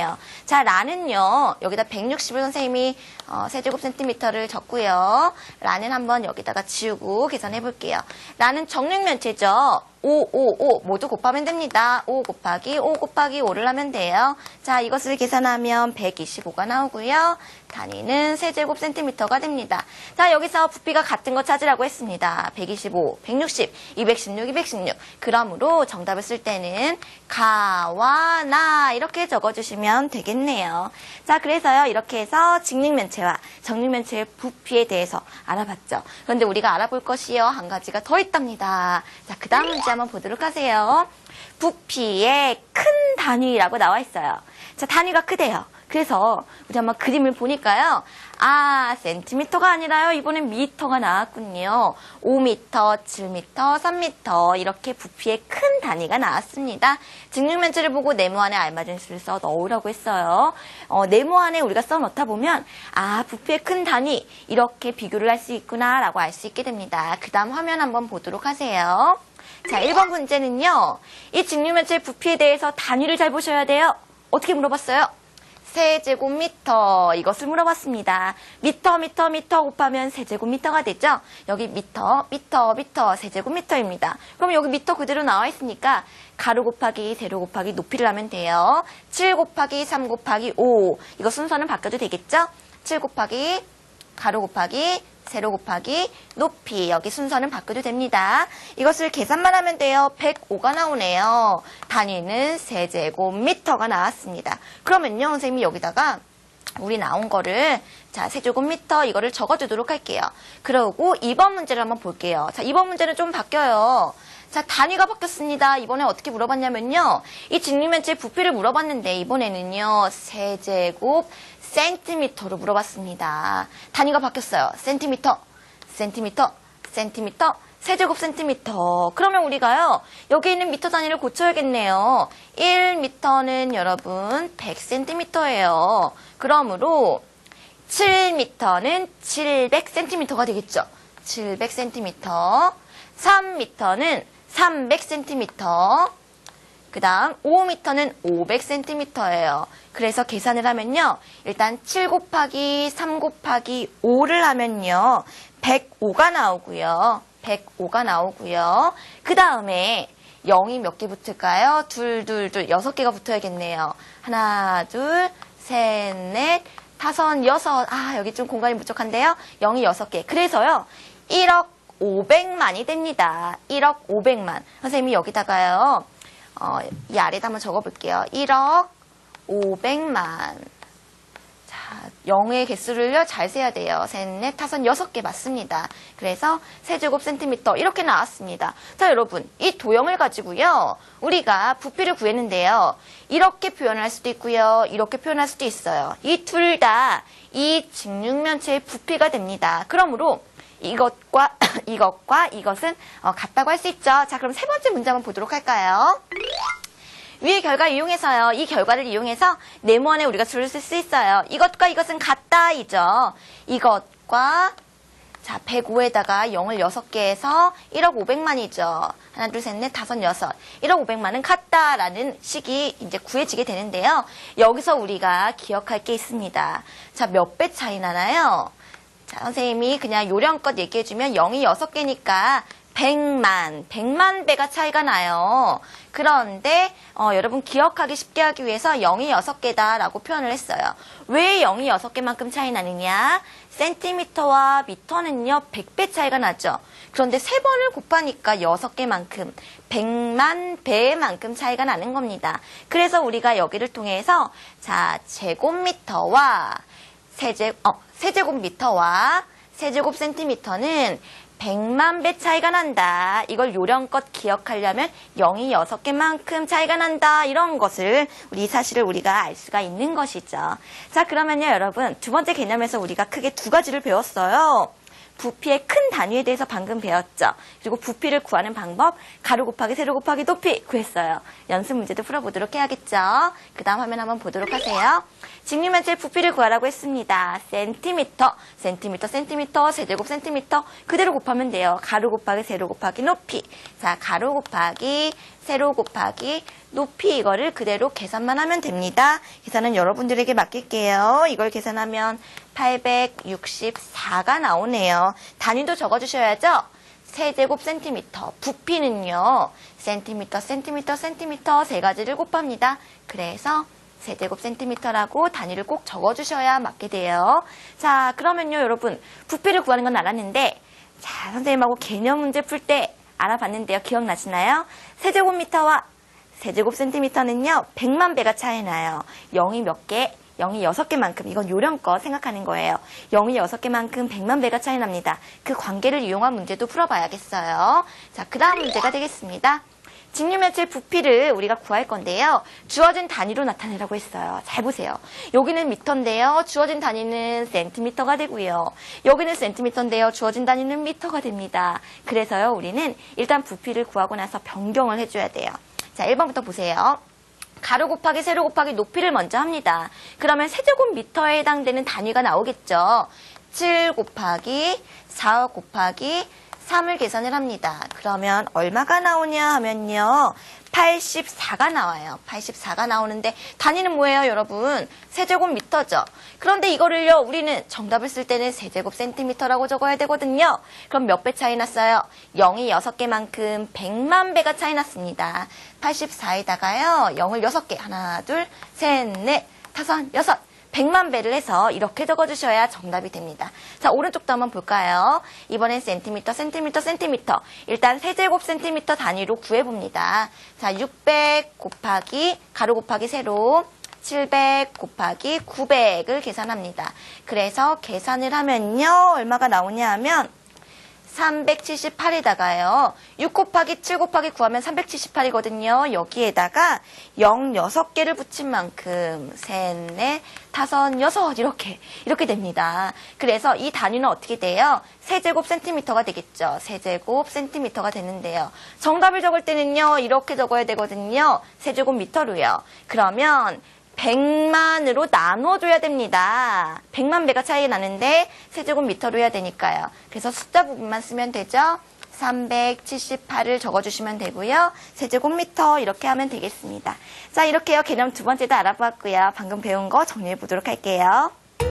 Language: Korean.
되겠네요. 자, 라는요, 여기다 160을 선생님이 세제곱 센티미터를 적고요. 라는 한번 여기다가 지우고 계산해 볼게요. 라는 정육면체죠. 5 모두 곱하면 됩니다. 5 곱하기 5를 하면 돼요. 자, 이것을 계산하면 125가 나오고요. 단위는 세제곱 센티미터가 됩니다. 자, 여기서 부피가 같은 거 찾으라고 했습니다. 125, 160, 216. 그러므로 정답을 쓸 때는 가와 나 이렇게 적어주시면 되겠네요. 자, 그래서요, 이렇게 해서 직육면체와 정육면체의 부피에 대해서 알아봤죠. 그런데 우리가 알아볼 것이요, 한 가지가 더 있답니다. 자, 그 다음 문제 한번 보도록 하세요. 부피의 큰 단위라고 나와 있어요. 자, 단위가 크대요. 그래서 우리 한번 그림을 보니까요. 센티미터가 아니라요. 이번엔 미터가 나왔군요. 5m, 7m, 3m 이렇게 부피의 큰 단위가 나왔습니다. 직육면체를 보고 네모안에 알맞은 수를 써 넣으라고 했어요. 네모안에 우리가 써 넣다 보면 부피의 큰 단위 이렇게 비교를 할 수 있구나라고 알 수 있게 됩니다. 그 다음 화면 한번 보도록 하세요. 자, 1번 문제는요. 이 직육면체의 부피에 대해서 단위를 잘 보셔야 돼요. 어떻게 물어봤어요? 세제곱미터 이것을 물어봤습니다. 미터 곱하면 세제곱미터가 되죠. 여기 미터 세제곱미터입니다. 그럼 여기 미터 그대로 나와 있으니까 가로 곱하기 세로 곱하기 높이를 하면 돼요. 7 곱하기 3 곱하기 5 이거 순서는 바꿔도 되겠죠. 7 곱하기 가로 곱하기 세로 곱하기 높이 여기 순서는 바꿔도 됩니다. 이것을 계산만 하면 돼요. 105가 나오네요. 단위는 세제곱미터가 나왔습니다. 그러면요, 선생님이 여기다가 우리 나온 거를 자, 세제곱미터 이거를 적어주도록 할게요. 그러고 2번 문제를 한번 볼게요. 자, 2번 문제는 좀 바뀌어요. 자, 단위가 바뀌었습니다. 이번에 어떻게 물어봤냐면요. 이 직육면체의 부피를 물어봤는데 이번에는요. 세제곱 센티미터로 물어봤습니다. 단위가 바뀌었어요. 센티미터, 세제곱 센티미터. 그러면 우리가요. 여기 있는 미터 단위를 고쳐야겠네요. 1미터는 여러분 100cm예요. 그러므로 7미터는 700cm가 되겠죠. 700cm. 3미터는 300cm. 그 다음 5m는 500cm예요. 그래서 계산을 하면요. 일단 7 곱하기 3 곱하기 5를 하면요. 105가 나오고요. 그 다음에 0이 몇 개 붙을까요? 6개가 붙어야겠네요. 하나, 둘, 셋, 넷, 다섯, 여섯. 여기 좀 공간이 부족한데요. 0이 6개. 그래서요. 1억 500만이 됩니다. 1억 500만. 선생님이 여기다가요. 이 아래다 한번 적어볼게요. 1억 500만. 자, 0의 개수를요, 잘 세야 돼요. 셋, 넷, 다섯, 6개 맞습니다. 그래서 세제곱 센티미터 이렇게 나왔습니다. 자, 여러분, 이 도형을 가지고요, 우리가 부피를 구했는데요. 이렇게 표현할 수도 있고요, 이렇게 표현할 수도 있어요. 이 둘 다 이 직육면체의 부피가 됩니다. 그러므로 이것과 이것은 같다고 할 수 있죠. 자, 그럼 세 번째 문제 한번 보도록 할까요? 위의 결과 이용해서요. 이 결과를 이용해서 네모안에 우리가 수를 쓸 수 있어요. 이것과 이것은 같다이죠. 이것과 자, 105에다가 0을 6개 해서 1억 500만이죠. 하나, 둘, 셋, 넷, 다섯, 여섯. 1억 500만은 같다라는 식이 이제 구해지게 되는데요. 여기서 우리가 기억할 게 있습니다. 자, 몇 배 차이 나나요? 자, 선생님이 그냥 요령껏 얘기해주면 0이 6개니까 100만 배가 차이가 나요. 그런데 여러분 기억하기 쉽게 하기 위해서 0이 6개다라고 표현을 했어요. 왜 0이 6개만큼 차이 나느냐? 센티미터와 미터는요 100배 차이가 나죠. 그런데 3번을 곱하니까 6개만큼 100만 배만큼 차이가 나는 겁니다. 그래서 우리가 여기를 통해서 자, 제곱미터와 세제곱미터와 세제곱 센티미터는 100만 배 차이가 난다. 이걸 요령껏 기억하려면 0이 6개만큼 차이가 난다. 이런 것을 이 사실을 우리가 알 수가 있는 것이죠. 자, 그러면요 여러분 두 번째 개념에서 우리가 크게 두 가지를 배웠어요. 부피의 큰 단위에 대해서 방금 배웠죠. 그리고 부피를 구하는 방법, 가로 곱하기 세로 곱하기 높이 구했어요. 연습 문제도 풀어보도록 해야겠죠. 그 다음 화면 한번 보도록 하세요. 직육면체의 부피를 구하라고 했습니다. 센티미터, 세제곱 센티미터 그대로 곱하면 돼요. 가로 곱하기 세로 곱하기 높이. 자, 가로 곱하기 세로 곱하기 높이 이거를 그대로 계산만 하면 됩니다. 계산은 여러분들에게 맡길게요. 이걸 계산하면 864가 나오네요. 단위도 적어주셔야죠. 세제곱 센티미터, 부피는요. 센티미터, 센티미터, 센티미터 세 가지를 곱합니다. 그래서 세제곱 센티미터라고 단위를 꼭 적어주셔야 맞게 돼요. 자, 그러면요, 여러분. 부피를 구하는 건 알았는데, 자, 선생님하고 개념 문제 풀 때 알아봤는데요. 기억나시나요? 세제곱미터와 세제곱 센티미터는요, 100만 배가 차이 나요. 0이 몇 개? 0이 6개만큼. 이건 요령껏 생각하는 거예요. 0이 6개만큼 100만 배가 차이 납니다. 그 관계를 이용한 문제도 풀어봐야겠어요. 자, 그 다음 문제가 되겠습니다. 직류면체 부피를 우리가 구할 건데요. 주어진 단위로 나타내라고 했어요. 잘 보세요. 여기는 미터인데요. 주어진 단위는 센티미터가 되고요. 여기는 센티미터인데요. 주어진 단위는 미터가 됩니다. 그래서요, 우리는 일단 부피를 구하고 나서 변경을 해줘야 돼요. 자, 1번부터 보세요. 가로 곱하기 세로 곱하기 높이를 먼저 합니다. 그러면 세제곱미터에 해당되는 단위가 나오겠죠. 7 곱하기 4 곱하기 3을 계산을 합니다. 그러면 얼마가 나오냐 하면요. 84가 나와요. 84가 나오는데 단위는 뭐예요, 여러분? 세제곱미터죠. 그런데 이거를요, 우리는 정답을 쓸 때는 세제곱 센티미터라고 적어야 되거든요. 그럼 몇 배 차이 났어요? 0이 6개만큼 100만 배가 차이 났습니다. 84에다가요, 0을 6개. 하나, 둘, 셋, 넷, 다섯, 여섯. 100만 배를 해서 이렇게 적어주셔야 정답이 됩니다. 자, 오른쪽도 한번 볼까요? 이번엔 센티미터, 센티미터, 센티미터. 일단 세제곱 센티미터 단위로 구해봅니다. 자, 600 곱하기 가로 곱하기 세로 700 곱하기 900을 계산합니다. 그래서 계산을 하면요. 얼마가 나오냐 하면 378에다가요. 6 곱하기 7 곱하기 9하면 378이거든요. 여기에다가 0 6개를 붙인 만큼 셋, 넷, 다섯, 여섯 이렇게 됩니다. 그래서 이 단위는 어떻게 돼요? 세제곱 센티미터가 되겠죠. 세제곱 센티미터가 되는데요. 정답을 적을 때는요. 이렇게 적어야 되거든요. 세제곱 미터로요. 그러면 100만으로 나눠줘야 됩니다. 100만 배가 차이 나는데 세제곱미터로 해야 되니까요. 그래서 숫자 부분만 쓰면 되죠. 378을 적어주시면 되고요. 세제곱미터 이렇게 하면 되겠습니다. 자, 이렇게요. 개념 두 번째도 알아보았고요. 방금 배운 거 정리해 보도록 할게요.